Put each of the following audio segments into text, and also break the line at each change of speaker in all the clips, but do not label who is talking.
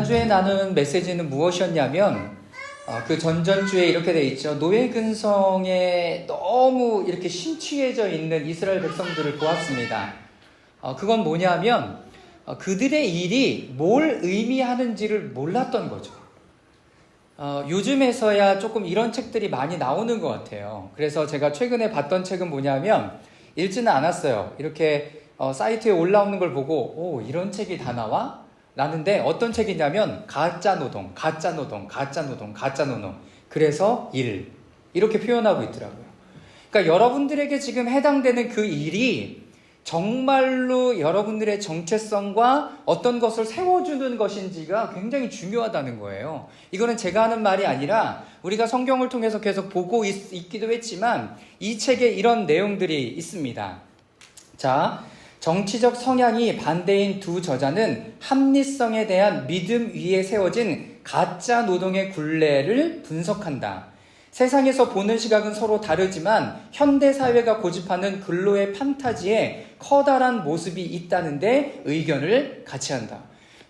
지난주에 나눈 메시지는 무엇이었냐면 그 전전주에 이렇게 돼 있죠. 노예 근성에 너무 이렇게 심취해져 있는 이스라엘 백성들을 보았습니다. 그건 뭐냐면 그들의 일이 뭘 의미하는지를 몰랐던 거죠. 요즘에서야 조금 이런 책들이 많이 나오는 것 같아요. 그래서 제가 최근에 봤던 책은 뭐냐면 읽지는 않았어요. 이렇게 사이트에 올라오는 걸 보고 이런 책이 다 나와? 라는데 어떤 책이냐면 가짜노동, 가짜노동, 가짜노동, 가짜노동. 그래서 일. 이렇게 표현하고 있더라고요. 그러니까 여러분들에게 지금 해당되는 그 일이 정말로 여러분들의 정체성과 어떤 것을 세워주는 것인지가 굉장히 중요하다는 거예요. 이거는 제가 하는 말이 아니라 우리가 성경을 통해서 계속 보고 있기도 했지만 이 책에 이런 내용들이 있습니다. 자, 정치적 성향이 반대인 두 저자는 합리성에 대한 믿음 위에 세워진 가짜 노동의 굴레를 분석한다. 세상에서 보는 시각은 서로 다르지만 현대사회가 고집하는 근로의 판타지에 커다란 모습이 있다는데 의견을 같이 한다.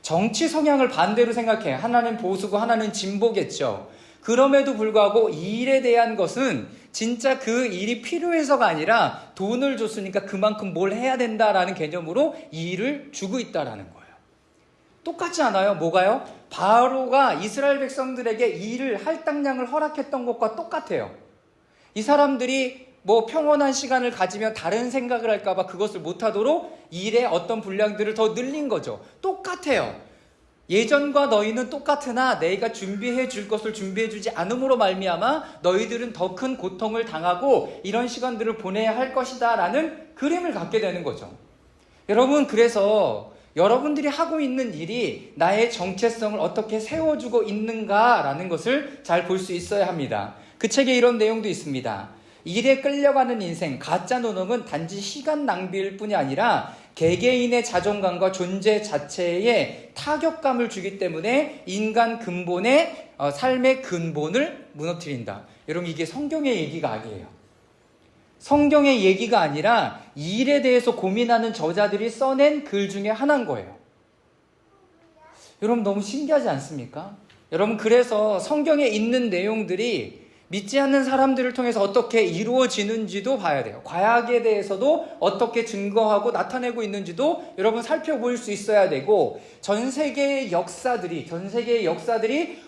정치 성향을 반대로 생각해. 하나는 보수고 하나는 진보겠죠. 그럼에도 불구하고 이 일에 대한 것은 진짜 그 일이 필요해서가 아니라 돈을 줬으니까 그만큼 뭘 해야 된다라는 개념으로 이 일을 주고 있다라는 거예요. 똑같지 않아요? 뭐가요? 바로가 이스라엘 백성들에게 이 일을 할당량을 허락했던 것과 똑같아요. 이 사람들이 평온한 시간을 가지면 다른 생각을 할까봐 그것을 못하도록 일의 어떤 분량들을 더 늘린 거죠. 똑같아요. 예전과 너희는 똑같으나 내가 준비해 줄 것을 준비해 주지 않음으로 말미암아 너희들은 더 큰 고통을 당하고 이런 시간들을 보내야 할 것이다 라는 그림을 갖게 되는 거죠. 여러분, 그래서 여러분들이 하고 있는 일이 나의 정체성을 어떻게 세워주고 있는가라는 것을 잘 볼 수 있어야 합니다. 그 책에 이런 내용도 있습니다. 일에 끌려가는 인생, 가짜 노동은 단지 시간 낭비일 뿐이 아니라 개개인의 자존감과 존재 자체에 타격감을 주기 때문에 인간 근본의 삶의 근본을 무너뜨린다. 여러분, 이게 성경의 얘기가 아니에요. 성경의 얘기가 아니라 이 일에 대해서 고민하는 저자들이 써낸 글 중에 하나인 거예요. 여러분, 너무 신기하지 않습니까? 여러분, 그래서 성경에 있는 내용들이 믿지 않는 사람들을 통해서 어떻게 이루어지는지도 봐야 돼요. 과학에 대해서도 어떻게 증거하고 나타내고 있는지도 여러분 살펴볼 수 있어야 되고, 전 세계의 역사들이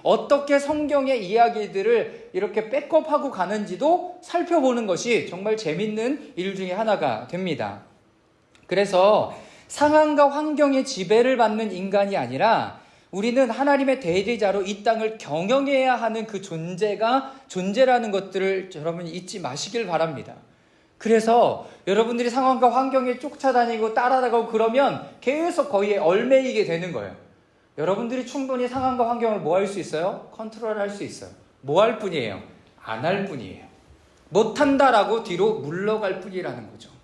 어떻게 성경의 이야기들을 이렇게 백업하고 가는지도 살펴보는 것이 정말 재밌는 일 중에 하나가 됩니다. 그래서 상황과 환경의 지배를 받는 인간이 아니라 우리는 하나님의 대리자로 이 땅을 경영해야 하는 그 존재라는 것들을 여러분이 잊지 마시길 바랍니다. 그래서 여러분들이 상황과 환경에 쫓아다니고 따라가고 그러면 계속 거기에 얽매이게 되는 거예요. 여러분들이 충분히 상황과 환경을 뭐 할 수 있어요? 컨트롤할 수 있어요. 뭐 할 뿐이에요? 안 할 뿐이에요. 못한다라고 뒤로 물러갈 뿐이라는 거죠.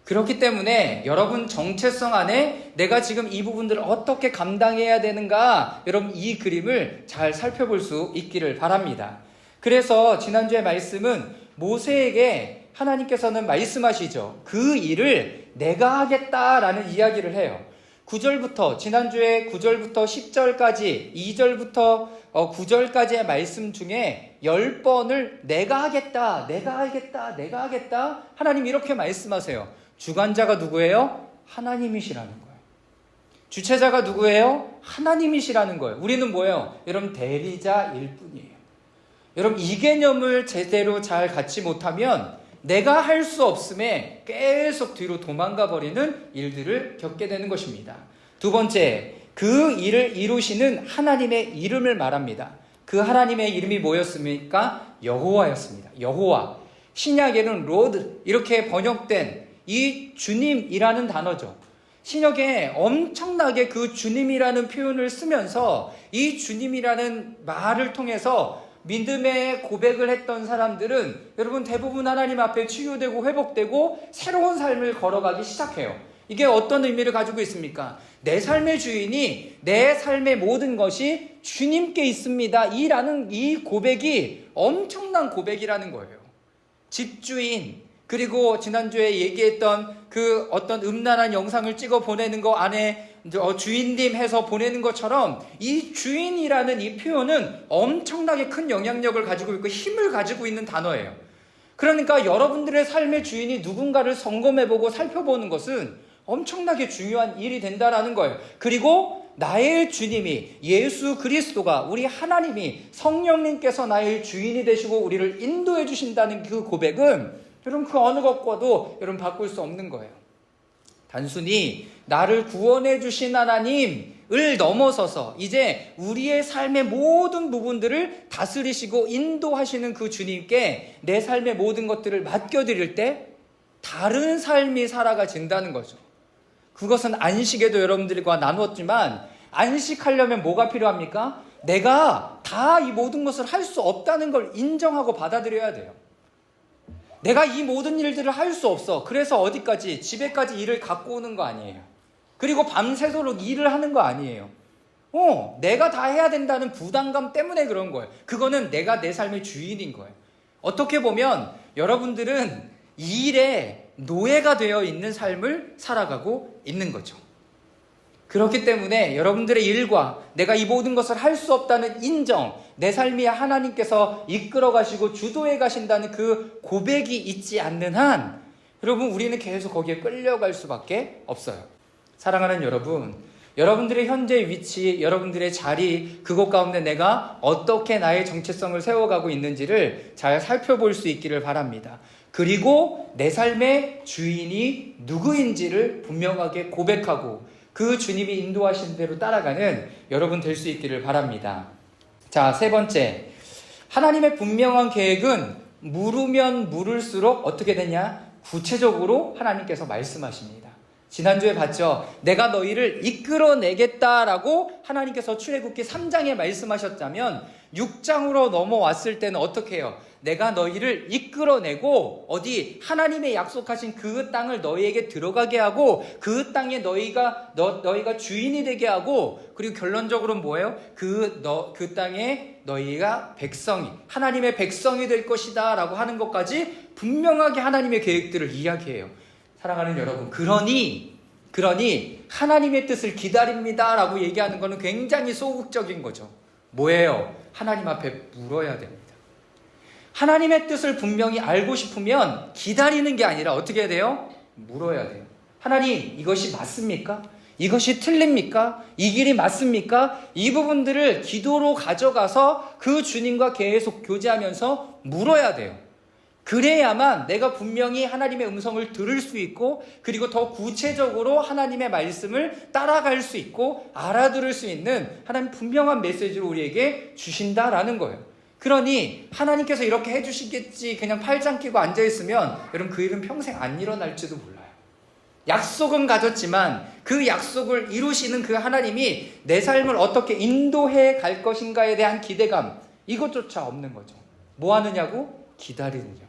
그렇기 때문에 여러분 정체성 안에 내가 지금 이 부분들을 어떻게 감당해야 되는가, 여러분 이 그림을 잘 살펴볼 수 있기를 바랍니다. 그래서 지난주의 말씀은 모세에게 하나님께서는 말씀하시죠. 그 일을 내가 하겠다라는 이야기를 해요. 9절부터, 지난주에 9절부터 10절까지, 2절부터 9절까지의 말씀 중에 10번을 내가 하겠다, 내가 하겠다, 내가 하겠다, 하나님 이렇게 말씀하세요. 주관자가 누구예요? 하나님이시라는 거예요. 주체자가 누구예요? 하나님이시라는 거예요. 우리는 뭐예요? 여러분 대리자일 뿐이에요. 여러분 이 개념을 제대로 잘 갖지 못하면 내가 할 수 없음에 계속 뒤로 도망가 버리는 일들을 겪게 되는 것입니다. 두 번째, 그 일을 이루시는 하나님의 이름을 말합니다. 그 하나님의 이름이 뭐였습니까? 여호와였습니다. 여호와. 신약에는 로드 이렇게 번역된 이 주님이라는 단어죠. 신약에 엄청나게 그 주님이라는 표현을 쓰면서 이 주님이라는 말을 통해서 믿음의 고백을 했던 사람들은 여러분 대부분 하나님 앞에 치유되고 회복되고 새로운 삶을 걸어가기 시작해요. 이게 어떤 의미를 가지고 있습니까? 내 삶의 주인이 내 삶의 모든 것이 주님께 있습니다. 이 고백이 엄청난 고백이라는 거예요. 집주인, 그리고 지난주에 얘기했던 그 어떤 음란한 영상을 찍어 보내는 거 안에 주인님 해서 보내는 것처럼 이 주인이라는 이 표현은 엄청나게 큰 영향력을 가지고 있고 힘을 가지고 있는 단어예요. 그러니까 여러분들의 삶의 주인이 누군가를 점검해보고 살펴보는 것은 엄청나게 중요한 일이 된다라는 거예요. 그리고 나의 주님이 예수 그리스도가 우리 하나님이 성령님께서 나의 주인이 되시고 우리를 인도해 주신다는 그 고백은 여러분 그 어느 것과도 여러분 바꿀 수 없는 거예요. 단순히 나를 구원해 주신 하나님을 넘어서서 이제 우리의 삶의 모든 부분들을 다스리시고 인도하시는 그 주님께 내 삶의 모든 것들을 맡겨드릴 때 다른 삶이 살아가진다는 거죠. 그것은 안식에도 여러분들과 나누었지만 안식하려면 뭐가 필요합니까? 내가 다 이 모든 것을 할 수 없다는 걸 인정하고 받아들여야 돼요. 내가 이 모든 일들을 할 수 없어. 그래서 어디까지? 집에까지 일을 갖고 오는 거 아니에요. 그리고 밤새도록 일을 하는 거 아니에요. 내가 다 해야 된다는 부담감 때문에 그런 거예요. 그거는 내가 내 삶의 주인인 거예요. 어떻게 보면 여러분들은 일에 노예가 되어 있는 삶을 살아가고 있는 거죠. 그렇기 때문에 여러분들의 일과 내가 이 모든 것을 할 수 없다는 인정, 내 삶이 하나님께서 이끌어 가시고 주도해 가신다는 그 고백이 있지 않는 한 여러분 우리는 계속 거기에 끌려갈 수밖에 없어요. 사랑하는 여러분, 여러분들의 현재 위치, 여러분들의 자리, 그곳 가운데 내가 어떻게 나의 정체성을 세워가고 있는지를 잘 살펴볼 수 있기를 바랍니다. 그리고 내 삶의 주인이 누구인지를 분명하게 고백하고 그 주님이 인도하신 대로 따라가는 여러분 될 수 있기를 바랍니다. 자, 세 번째, 하나님의 분명한 계획은 물으면 물을수록 어떻게 되냐? 구체적으로 하나님께서 말씀하십니다. 지난주에 봤죠? 내가 너희를 이끌어내겠다라고 하나님께서 출애굽기 3장에 말씀하셨다면 6장으로 넘어왔을 때는 어떻게 해요? 내가 너희를 이끌어내고 어디 하나님의 약속하신 그 땅을 너희에게 들어가게 하고 그 땅에 너희가 주인이 되게 하고 그리고 결론적으로 뭐예요? 그 땅에 너희가 하나님의 백성이 될 것이다 라고 하는 것까지 분명하게 하나님의 계획들을 이야기해요. 사랑하는 여러분, 그러니 하나님의 뜻을 기다립니다 라고 얘기하는 것은 굉장히 소극적인 거죠. 뭐예요? 하나님 앞에 물어야 됩니다. 하나님의 뜻을 분명히 알고 싶으면 기다리는 게 아니라 어떻게 해야 돼요? 물어야 돼요. 하나님, 이것이 맞습니까? 이것이 틀립니까? 이 길이 맞습니까? 이 부분들을 기도로 가져가서 그 주님과 계속 교제하면서 물어야 돼요. 그래야만 내가 분명히 하나님의 음성을 들을 수 있고 그리고 더 구체적으로 하나님의 말씀을 따라갈 수 있고 알아들을 수 있는 하나님 분명한 메시지를 우리에게 주신다라는 거예요. 그러니 하나님께서 이렇게 해주시겠지 그냥 팔짱 끼고 앉아있으면 여러분 그 일은 평생 안 일어날지도 몰라요. 약속은 가졌지만 그 약속을 이루시는 그 하나님이 내 삶을 어떻게 인도해 갈 것인가에 대한 기대감, 이것조차 없는 거죠. 뭐 하느냐고? 기다리느냐고.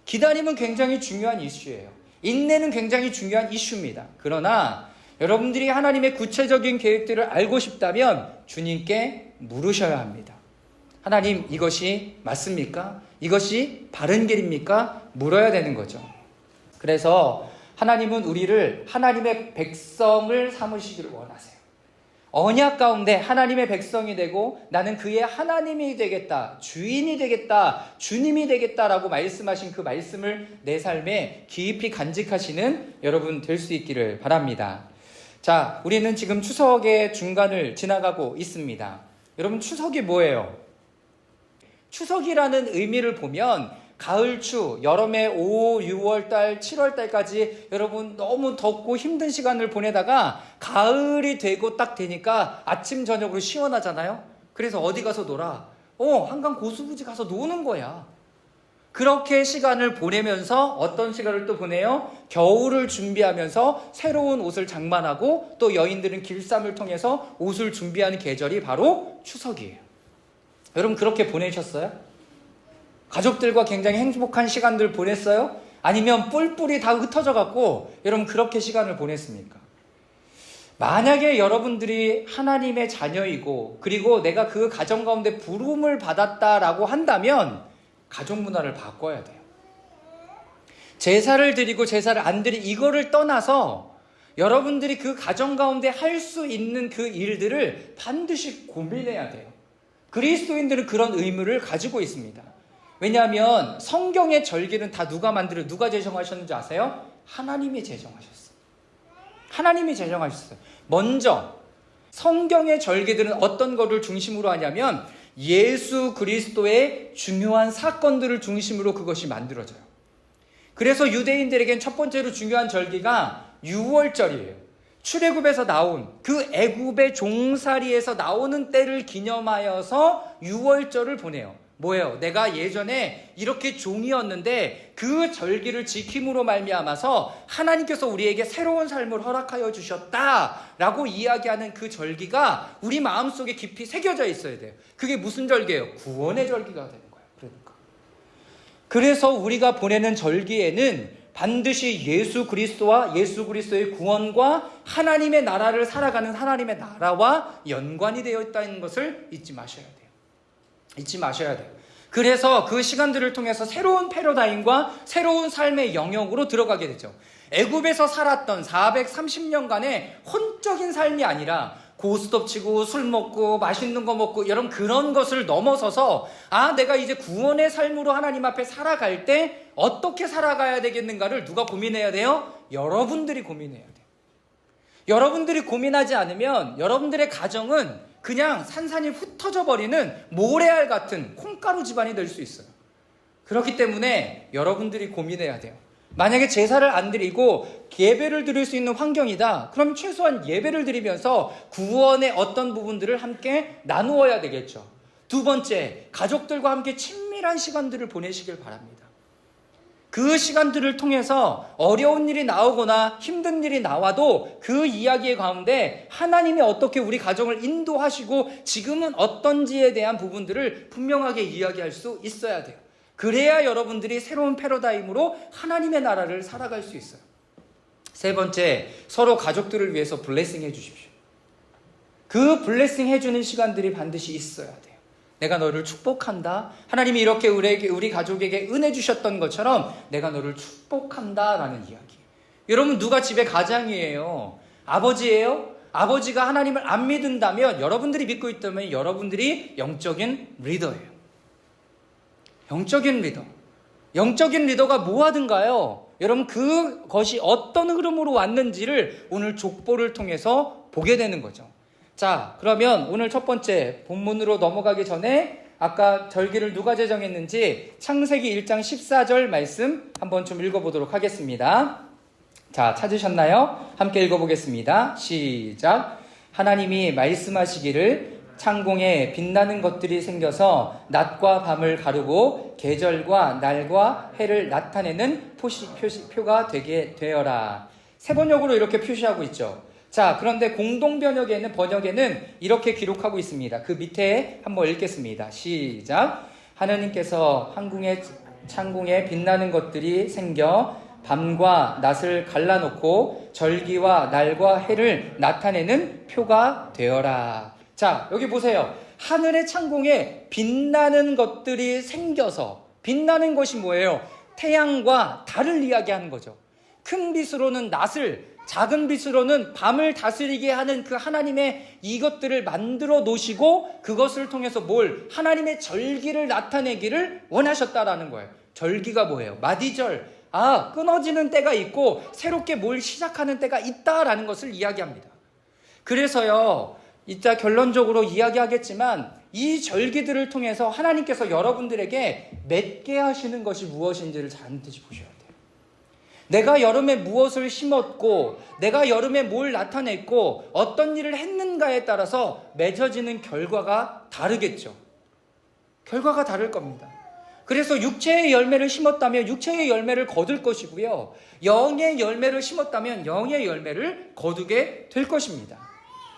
기다림은 굉장히 중요한 이슈예요. 인내는 굉장히 중요한 이슈입니다. 그러나 여러분들이 하나님의 구체적인 계획들을 알고 싶다면 주님께 물으셔야 합니다. 하나님, 이것이 맞습니까? 이것이 바른 길입니까? 물어야 되는 거죠. 그래서 하나님은 우리를 하나님의 백성을 삼으시기를 원하세요. 언약 가운데 하나님의 백성이 되고 나는 그의 하나님이 되겠다, 주인이 되겠다, 주님이 되겠다라고 말씀하신 그 말씀을 내 삶에 깊이 간직하시는 여러분 될 수 있기를 바랍니다. 자, 우리는 지금 추석의 중간을 지나가고 있습니다. 여러분, 추석이 뭐예요? 추석이라는 의미를 보면 가을추, 여름에 5, 6월달, 7월달까지 여러분 너무 덥고 힘든 시간을 보내다가 가을이 되고 딱 되니까 아침 저녁으로 시원하잖아요. 그래서 어디 가서 놀아? 한강 고수부지 가서 노는 거야. 그렇게 시간을 보내면서 어떤 시간을 또 보내요? 겨울을 준비하면서 새로운 옷을 장만하고 또 여인들은 길쌈을 통해서 옷을 준비하는 계절이 바로 추석이에요. 여러분 그렇게 보내셨어요? 가족들과 굉장히 행복한 시간들 보냈어요? 아니면 뿔뿔이 다 흩어져 갖고 여러분 그렇게 시간을 보냈습니까? 만약에 여러분들이 하나님의 자녀이고 그리고 내가 그 가정 가운데 부름을 받았다라고 한다면 가족 문화를 바꿔야 돼요. 제사를 드리고 제사를 안 드리고 이거를 떠나서 여러분들이 그 가정 가운데 할 수 있는 그 일들을 반드시 고민해야 돼요. 그리스도인들은 그런 의무를 가지고 있습니다. 왜냐하면 성경의 절기는 다 누가 제정하셨는지 아세요? 하나님이 제정하셨어요. 하나님이 제정하셨어요. 먼저 성경의 절기들은 어떤 것을 중심으로 하냐면 예수 그리스도의 중요한 사건들을 중심으로 그것이 만들어져요. 그래서 유대인들에겐 첫 번째로 중요한 절기가 유월절이에요. 출애굽에서 나온 그 애굽의 종살이에서 나오는 때를 기념하여서 유월절을 보내요. 뭐예요? 내가 예전에 이렇게 종이었는데 그 절기를 지킴으로 말미암아서 하나님께서 우리에게 새로운 삶을 허락하여 주셨다라고 이야기하는 그 절기가 우리 마음속에 깊이 새겨져 있어야 돼요. 그게 무슨 절기예요? 구원의 절기가 되는 거예요. 그래서 우리가 보내는 절기에는 반드시 예수 그리스도와 예수 그리스도의 구원과 하나님의 나라를 살아가는 하나님의 나라와 연관이 되어 있다는 것을 잊지 마셔야 돼요. 그래서 그 시간들을 통해서 새로운 패러다임과 새로운 삶의 영역으로 들어가게 되죠. 애굽에서 살았던 430년간의 혼적인 삶이 아니라 고스톱 치고 술 먹고 맛있는 거 먹고 여러분 그런 것을 넘어서서 내가 이제 구원의 삶으로 하나님 앞에 살아갈 때 어떻게 살아가야 되겠는가를 누가 고민해야 돼요? 여러분들이 고민해야 돼요. 여러분들이 고민하지 않으면 여러분들의 가정은 그냥 산산이 흩어져 버리는 모래알 같은 콩가루 집안이 될 수 있어요. 그렇기 때문에 여러분들이 고민해야 돼요. 만약에 제사를 안 드리고 예배를 드릴 수 있는 환경이다. 그럼 최소한 예배를 드리면서 구원의 어떤 부분들을 함께 나누어야 되겠죠. 두 번째, 가족들과 함께 친밀한 시간들을 보내시길 바랍니다. 그 시간들을 통해서 어려운 일이 나오거나 힘든 일이 나와도 그 이야기의 가운데 하나님이 어떻게 우리 가정을 인도하시고 지금은 어떤지에 대한 부분들을 분명하게 이야기할 수 있어야 돼요. 그래야 여러분들이 새로운 패러다임으로 하나님의 나라를 살아갈 수 있어요. 세 번째, 서로 가족들을 위해서 블레싱 해주십시오. 그 블레싱 해주는 시간들이 반드시 있어야 돼요. 내가 너를 축복한다. 하나님이 이렇게 우리 가족에게 은혜 주셨던 것처럼 내가 너를 축복한다 라는 이야기. 여러분 누가 집에 가장이에요? 아버지예요? 아버지가 하나님을 안 믿는다면 여러분들이 믿고 있다면 여러분들이 영적인 리더예요. 영적인 리더가 뭐 하든가요? 여러분 그것이 어떤 흐름으로 왔는지를 오늘 족보를 통해서 보게 되는 거죠. 자, 그러면 오늘 첫 번째 본문으로 넘어가기 전에 아까 절기를 누가 제정했는지 창세기 1장 14절 말씀 한번 좀 읽어보도록 하겠습니다. 자, 찾으셨나요? 함께 읽어보겠습니다. 시작. 하나님이 말씀하시기를 창공에 빛나는 것들이 생겨서 낮과 밤을 가르고 계절과 날과 해를 나타내는 표가 되게 되어라. 세 번역으로 이렇게 표시하고 있죠. 자, 그런데 번역에는 이렇게 기록하고 있습니다. 그 밑에 한번 읽겠습니다. 시작. 하나님께서 창공에 빛나는 것들이 생겨 밤과 낮을 갈라놓고 절기와 날과 해를 나타내는 표가 되어라. 자, 여기 보세요. 하늘의 창공에 빛나는 것들이 생겨서, 빛나는 것이 뭐예요? 태양과 달을 이야기하는 거죠. 큰 빛으로는 낮을, 작은 빛으로는 밤을 다스리게 하는 그 하나님의 이것들을 만들어 놓으시고 그것을 통해서 하나님의 절기를 나타내기를 원하셨다라는 거예요. 절기가 뭐예요? 마디절. 끊어지는 때가 있고 새롭게 뭘 시작하는 때가 있다라는 것을 이야기합니다. 그래서요, 이따 결론적으로 이야기하겠지만 이 절기들을 통해서 하나님께서 여러분들에게 맺게 하시는 것이 무엇인지를 반드시 보셔야 돼요. 내가 여름에 무엇을 심었고 내가 여름에 뭘 나타냈고 어떤 일을 했는가에 따라서 맺어지는 결과가 다르겠죠. 결과가 다를 겁니다. 그래서 육체의 열매를 심었다면 육체의 열매를 거둘 것이고요. 영의 열매를 심었다면 영의 열매를 거두게 될 것입니다.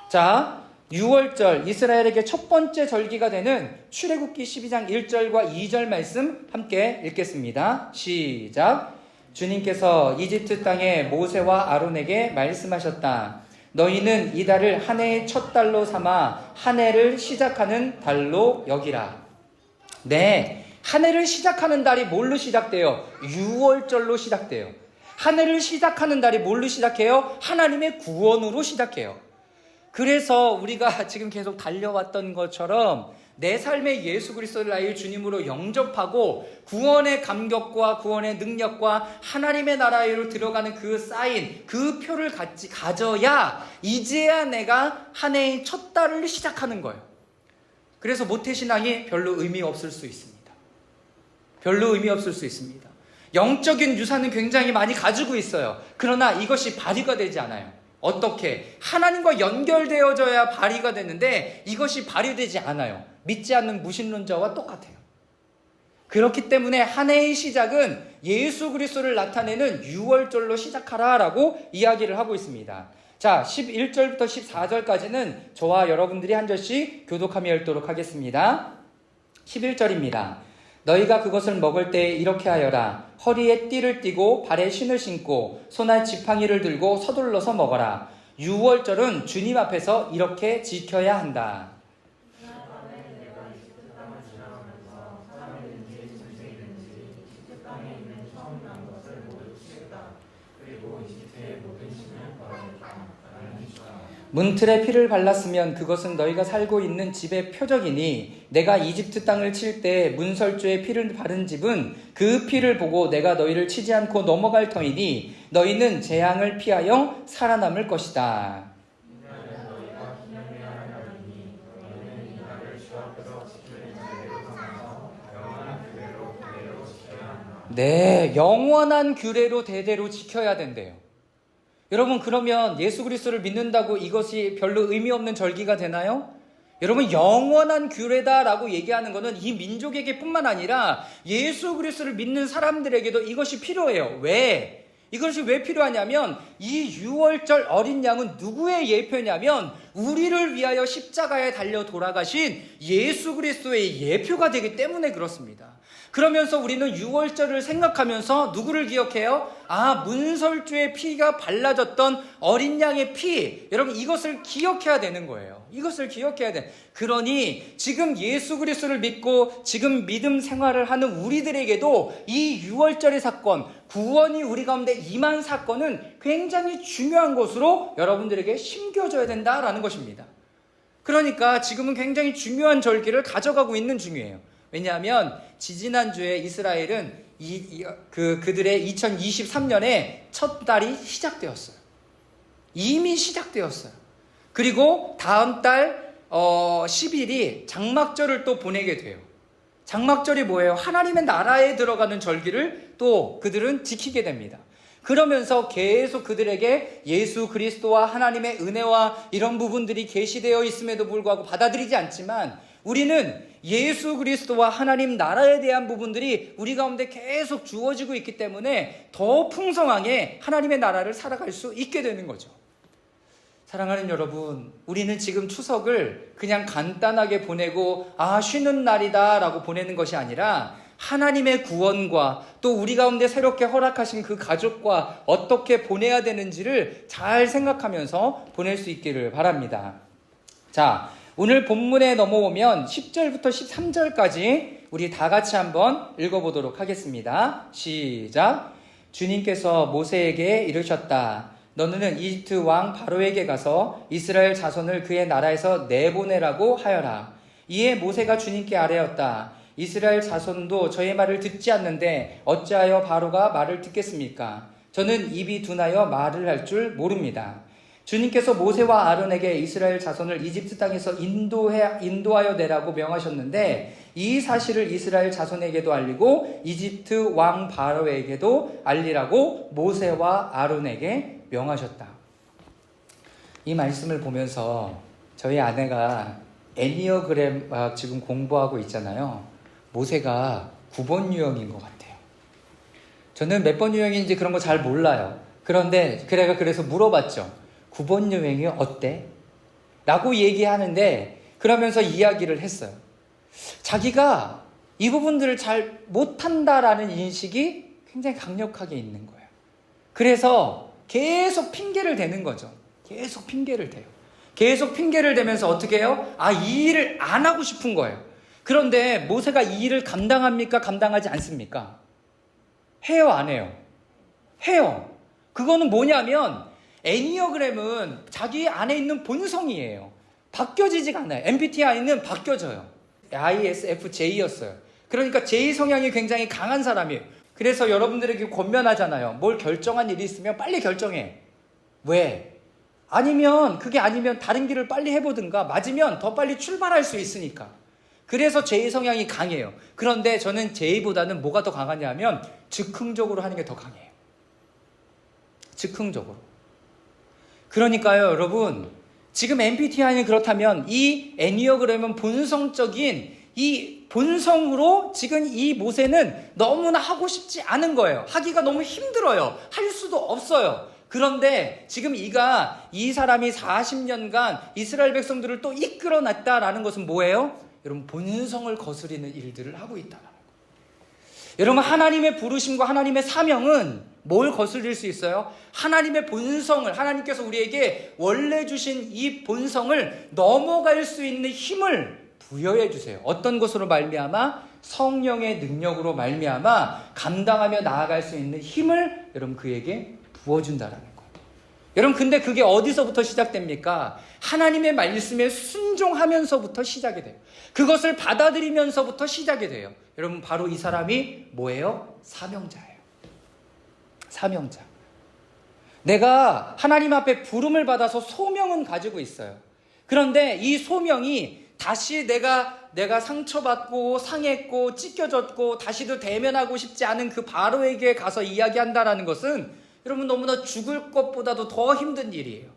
자, 6월절 이스라엘에게 첫 번째 절기가 되는 출애굽기 12장 1절과 2절 말씀 함께 읽겠습니다. 시작. 주님께서 이집트 땅에 모세와 아론에게 말씀하셨다. 너희는 이 달을 한 해의 첫 달로 삼아 한 해를 시작하는 달로 여기라. 네, 한 해를 시작하는 달이 뭘로 시작돼요? 6월절로 시작돼요. 한 해를 시작하는 달이 뭘로 시작해요? 하나님의 구원으로 시작해요. 그래서 우리가 지금 계속 달려왔던 것처럼 내 삶에 예수 그리스도를 나의 주님으로 영접하고 구원의 감격과 구원의 능력과 하나님의 나라로 들어가는 그 사인, 그 표를 가져야 이제야 내가 한 해의 첫 달을 시작하는 거예요. 그래서 모태신앙이 별로 의미 없을 수 있습니다. 별로 의미 없을 수 있습니다. 영적인 유산은 굉장히 많이 가지고 있어요. 그러나 이것이 발휘가 되지 않아요. 어떻게? 하나님과 연결되어져야 발휘가 되는데 이것이 발휘되지 않아요. 믿지 않는 무신론자와 똑같아요. 그렇기 때문에 한 해의 시작은 예수 그리스도를 나타내는 유월절로 시작하라라고 이야기를 하고 있습니다. 자, 11절부터 14절까지는 저와 여러분들이 한 절씩 교독하며 읽도록 하겠습니다. 11절입니다. 너희가 그것을 먹을 때 이렇게 하여라. 허리에 띠를 띠고 발에 신을 신고 손에 지팡이를 들고 서둘러서 먹어라. 유월절은 주님 앞에서 이렇게 지켜야 한다. 문틀에 피를 발랐으면 그것은 너희가 살고 있는 집의 표적이니 내가 이집트 땅을 칠 때 문설주에 피를 바른 집은 그 피를 보고 내가 너희를 치지 않고 넘어갈 터이니 너희는 재앙을 피하여 살아남을 것이다. 네, 영원한 규례로 대대로 지켜야 된대요. 여러분, 그러면 예수 그리스도를 믿는다고 이것이 별로 의미 없는 절기가 되나요? 여러분, 영원한 규례다라고 얘기하는 것은 이 민족에게 뿐만 아니라 예수 그리스도를 믿는 사람들에게도 이것이 필요해요. 왜? 이것이 왜 필요하냐면 이 유월절 어린 양은 누구의 예표냐면 우리를 위하여 십자가에 달려 돌아가신 예수 그리스도의 예표가 되기 때문에 그렇습니다. 그러면서 우리는 유월절을 생각하면서 누구를 기억해요? 문설주의 피가 발라졌던 어린 양의 피. 여러분, 이것을 기억해야 되는 거예요. 이것을 기억해야 돼. 그러니 지금 예수 그리스도를 믿고 지금 믿음 생활을 하는 우리들에게도 이 유월절의 사건, 구원이 우리 가운데 임한 사건은 굉장히 중요한 것으로 여러분들에게 심겨져야 된다라는 것입니다. 그러니까 지금은 굉장히 중요한 절기를 가져가고 있는 중이에요. 왜냐하면 지지난주에 이스라엘은 그들의 2023년에 첫 달이 시작되었어요. 이미 시작되었어요. 그리고 다음 달 10일이 장막절을 또 보내게 돼요. 장막절이 뭐예요? 하나님의 나라에 들어가는 절기를 또 그들은 지키게 됩니다. 그러면서 계속 그들에게 예수 그리스도와 하나님의 은혜와 이런 부분들이 계시되어 있음에도 불구하고 받아들이지 않지만 우리는 예수 그리스도와 하나님 나라에 대한 부분들이 우리 가운데 계속 주어지고 있기 때문에 더 풍성하게 하나님의 나라를 살아갈 수 있게 되는 거죠. 사랑하는 여러분, 우리는 지금 추석을 그냥 간단하게 보내고 쉬는 날이다 라고 보내는 것이 아니라 하나님의 구원과 또 우리 가운데 새롭게 허락하신 그 가족과 어떻게 보내야 되는지를 잘 생각하면서 보낼 수 있기를 바랍니다. 자, 오늘 본문에 넘어오면 10절부터 13절까지 우리 다 같이 한번 읽어보도록 하겠습니다. 시작. 주님께서 모세에게 이르셨다. 너는 이집트 왕 바로에게 가서 이스라엘 자손을 그의 나라에서 내보내라고 하여라. 이에 모세가 주님께 아뢰었다. 이스라엘 자손도 저의 말을 듣지 않는데 어찌하여 바로가 말을 듣겠습니까? 저는 입이 둔하여 말을 할 줄 모릅니다. 주님께서 모세와 아론에게 이스라엘 자손을 이집트 땅에서 인도하여 내라고 명하셨는데 이 사실을 이스라엘 자손에게도 알리고 이집트 왕 바로에게도 알리라고 모세와 아론에게 명하셨다. 이 말씀을 보면서 저희 아내가 애니어그램 지금 공부하고 있잖아요. 모세가 9번 유형인 것 같아요. 저는 몇 번 유형인지 그런 거 잘 몰라요. 그런데 그래서 물어봤죠. 9번 유형이 어때? 라고 얘기하는데 그러면서 이야기를 했어요. 자기가 이 부분들을 잘 못한다라는 인식이 굉장히 강력하게 있는 거예요. 그래서 계속 핑계를 대는 거죠. 계속 핑계를 대요. 계속 핑계를 대면서 어떻게 해요? 이 일을 안 하고 싶은 거예요. 그런데 모세가 이 일을 감당합니까? 감당하지 않습니까? 해요, 안 해요? 해요. 그거는 뭐냐면 애니어그램은 자기 안에 있는 본성이에요. 바뀌어지지가 않아요. MBTI는 바뀌어져요. ISFJ였어요. 그러니까 J 성향이 굉장히 강한 사람이에요. 그래서 여러분들에게 권면하잖아요. 뭘 결정한 일이 있으면 빨리 결정해. 왜? 그게 아니면 다른 길을 빨리 해보든가, 맞으면 더 빨리 출발할 수 있으니까. 그래서 J 성향이 강해요. 그런데 저는 J보다는 뭐가 더 강하냐면 즉흥적으로 하는 게 더 강해요. 즉흥적으로. 그러니까요, 여러분, 지금 MBTI는 그렇다면 이 애니어그램은 본성적인 이 본성으로 지금 이 모세는 너무나 하고 싶지 않은 거예요. 하기가 너무 힘들어요. 할 수도 없어요. 그런데 지금 이 사람이 40년간 이스라엘 백성들을 또 이끌어냈다라는 것은 뭐예요? 여러분, 본성을 거스리는 일들을 하고 있다는 거예요. 여러분, 하나님의 부르심과 하나님의 사명은 뭘 거슬릴 수 있어요? 하나님의 본성을, 하나님께서 우리에게 원래 주신 이 본성을 넘어갈 수 있는 힘을 부여해 주세요. 어떤 것으로 말미암아? 성령의 능력으로 말미암아 감당하며 나아갈 수 있는 힘을 여러분 그에게 부어준다라는 거예요. 여러분, 근데 그게 어디서부터 시작됩니까? 하나님의 말씀에 순종하면서부터 시작이 돼요. 그것을 받아들이면서부터 시작이 돼요. 여러분, 바로 이 사람이 뭐예요? 사명자예요. 사명자. 내가 하나님 앞에 부름을 받아서 소명은 가지고 있어요. 그런데 이 소명이 다시 내가 상처받고 상했고 찢겨졌고 다시도 대면하고 싶지 않은 그 바로에게 가서 이야기한다라는 것은 여러분 너무나 죽을 것보다도 더 힘든 일이에요.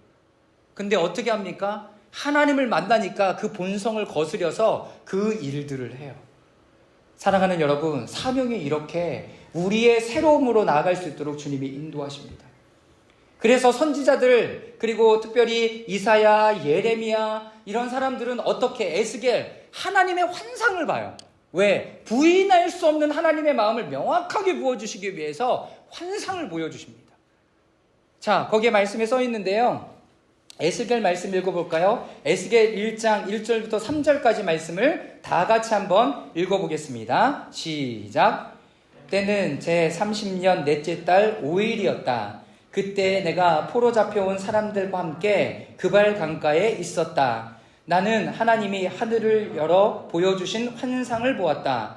근데 어떻게 합니까? 하나님을 만나니까 그 본성을 거스려서 그 일들을 해요. 사랑하는 여러분, 사명이 이렇게 우리의 새로움으로 나아갈 수 있도록 주님이 인도하십니다. 그래서 선지자들, 그리고 특별히 이사야, 예레미야 이런 사람들은 어떻게 에스겔 하나님의 환상을 봐요. 왜? 부인할 수 없는 하나님의 마음을 명확하게 부어주시기 위해서 환상을 보여주십니다. 자, 거기에 말씀에 써 있는데요. 에스겔 말씀 읽어볼까요? 에스겔 1장 1절부터 3절까지 말씀을 다 같이 한번 읽어보겠습니다. 시작. 때는 제 30년 넷째 달 5일이었다. 그때 내가 포로 잡혀온 사람들과 함께 그발 강가에 있었다. 나는 하나님이 하늘을 열어 보여주신 환상을 보았다.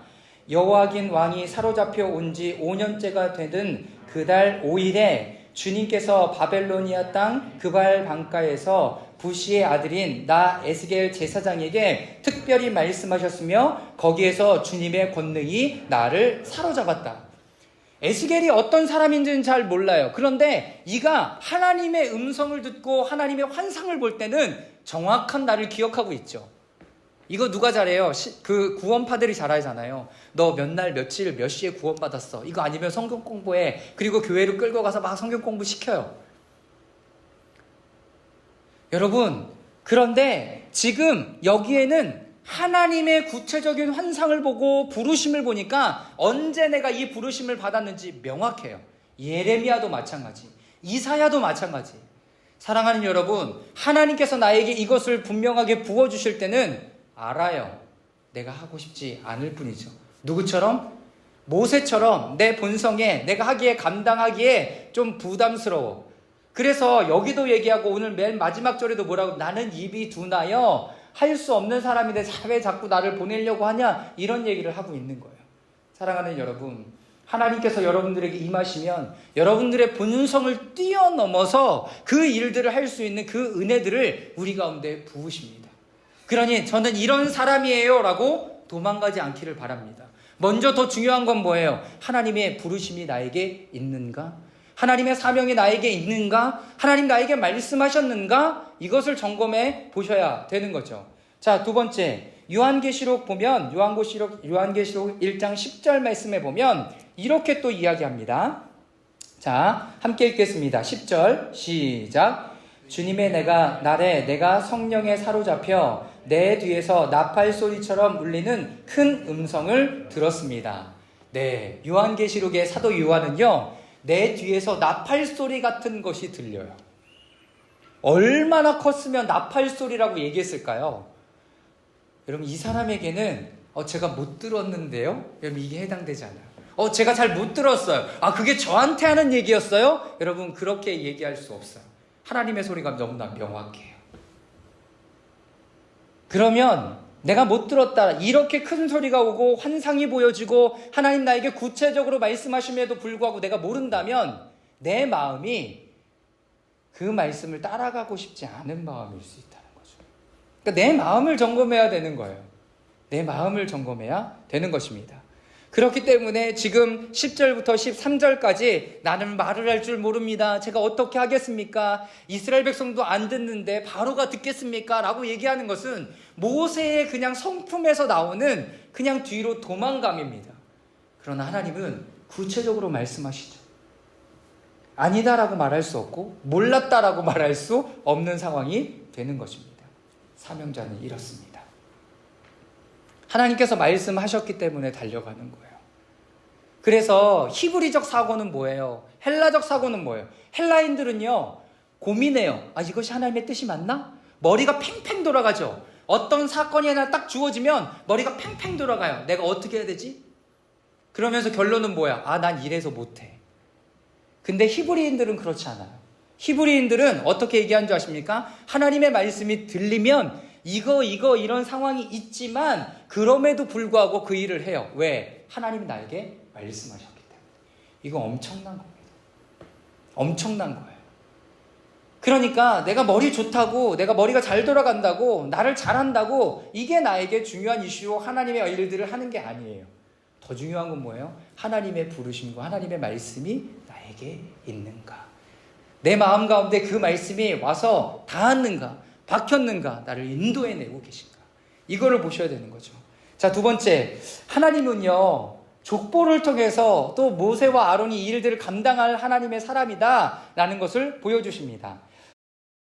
여호야긴 왕이 사로잡혀 온 지 5년째가 되는 그달 5일에 주님께서 바벨로니아 땅 그발 강가에서 부시의 아들인 나 에스겔 제사장에게 특별히 말씀하셨으며 거기에서 주님의 권능이 나를 사로잡았다. 에스겔이 어떤 사람인지는 잘 몰라요. 그런데 이가 하나님의 음성을 듣고 하나님의 환상을 볼 때는 정확한 나를 기억하고 있죠. 이거 누가 잘해요? 그 구원파들이 잘하잖아요. 너 몇 날 며칠 몇 시에 구원받았어. 이거 아니면 성경 공부해. 그리고 교회로 끌고 가서 막 성경 공부 시켜요. 여러분, 그런데 지금 여기에는 하나님의 구체적인 환상을 보고 부르심을 보니까 언제 내가 이 부르심을 받았는지 명확해요. 예레미야도 마찬가지, 이사야도 마찬가지. 사랑하는 여러분, 하나님께서 나에게 이것을 분명하게 부어주실 때는 알아요. 내가 하고 싶지 않을 뿐이죠. 누구처럼? 모세처럼 내 본성에 내가 하기에 감당하기에 좀 부담스러워. 그래서 여기도 얘기하고 오늘 맨 마지막 절에도 뭐라고? 나는 입이 둔하여 할 수 없는 사람인데 왜 자꾸 나를 보내려고 하냐? 이런 얘기를 하고 있는 거예요. 사랑하는 여러분, 하나님께서 여러분들에게 임하시면 여러분들의 본성을 뛰어넘어서 그 일들을 할 수 있는 그 은혜들을 우리 가운데 부으십니다. 그러니 저는 이런 사람이에요 라고 도망가지 않기를 바랍니다. 먼저 더 중요한 건 뭐예요? 하나님의 부르심이 나에게 있는가? 하나님의 사명이 나에게 있는가? 하나님 나에게 말씀하셨는가? 이것을 점검해 보셔야 되는 거죠. 자, 두 번째, 요한계시록 보면 요한계시록 1장 10절 말씀에 보면 이렇게 또 이야기합니다. 자, 함께 읽겠습니다. 10절 시작. 주님의 날에 내가 성령에 사로잡혀 내 뒤에서 나팔 소리처럼 울리는 큰 음성을 들었습니다. 네, 요한계시록의 사도 요한은요, 내 뒤에서 나팔 소리 같은 것이 들려요. 얼마나 컸으면 나팔 소리라고 얘기했을까요? 여러분, 이 사람에게는 제가 못 들었는데요? 여러분, 이게 해당되지 않아요. 제가 잘 못 들었어요. 그게 저한테 하는 얘기였어요? 여러분, 그렇게 얘기할 수 없어요. 하나님의 소리가 너무나 명확해요. 그러면 내가 못 들었다, 이렇게 큰 소리가 오고 환상이 보여지고 하나님 나에게 구체적으로 말씀하심에도 불구하고 내가 모른다면 내 마음이 그 말씀을 따라가고 싶지 않은 마음일 수 있다는 거죠. 그러니까 내 마음을 점검해야 되는 거예요. 내 마음을 점검해야 되는 것입니다. 그렇기 때문에 지금 10절부터 13절까지 나는 말을 할 줄 모릅니다. 제가 어떻게 하겠습니까? 이스라엘 백성도 안 듣는데 바로가 듣겠습니까? 라고 얘기하는 것은 모세의 그냥 성품에서 나오는 그냥 뒤로 도망감입니다. 그러나 하나님은 구체적으로 말씀하시죠. 아니다라고 말할 수 없고 몰랐다라고 말할 수 없는 상황이 되는 것입니다. 사명자는 이렇습니다. 하나님께서 말씀하셨기 때문에 달려가는 거예요. 그래서 히브리적 사고는 뭐예요? 헬라적 사고는 뭐예요? 헬라인들은요, 고민해요. 이것이 하나님의 뜻이 맞나? 머리가 팽팽 돌아가죠. 어떤 사건이 하나 딱 주어지면 머리가 팽팽 돌아가요. 내가 어떻게 해야 되지? 그러면서 결론은 뭐야? 난 이래서 못해. 근데 히브리인들은 그렇지 않아요. 히브리인들은 어떻게 얘기하는 줄 아십니까? 하나님의 말씀이 들리면 이런 상황이 있지만 그럼에도 불구하고 그 일을 해요. 왜? 하나님이 나에게 말씀하셨기 때문에. 이거 엄청난 겁니다. 엄청난 거예요. 그러니까 내가 머리 좋다고, 내가 머리가 잘 돌아간다고, 나를 잘한다고 이게 나에게 중요한 이슈로 하나님의 일들을 하는 게 아니에요. 더 중요한 건 뭐예요? 하나님의 부르심과 하나님의 말씀이 나에게 있는가? 내 마음 가운데 그 말씀이 와서 닿았는가? 박혔는가? 나를 인도해내고 계신가? 이거를 보셔야 되는 거죠. 자, 두 번째, 하나님은요, 족보를 통해서 또 모세와 아론이 이 일들을 감당할 하나님의 사람이다 라는 것을 보여주십니다.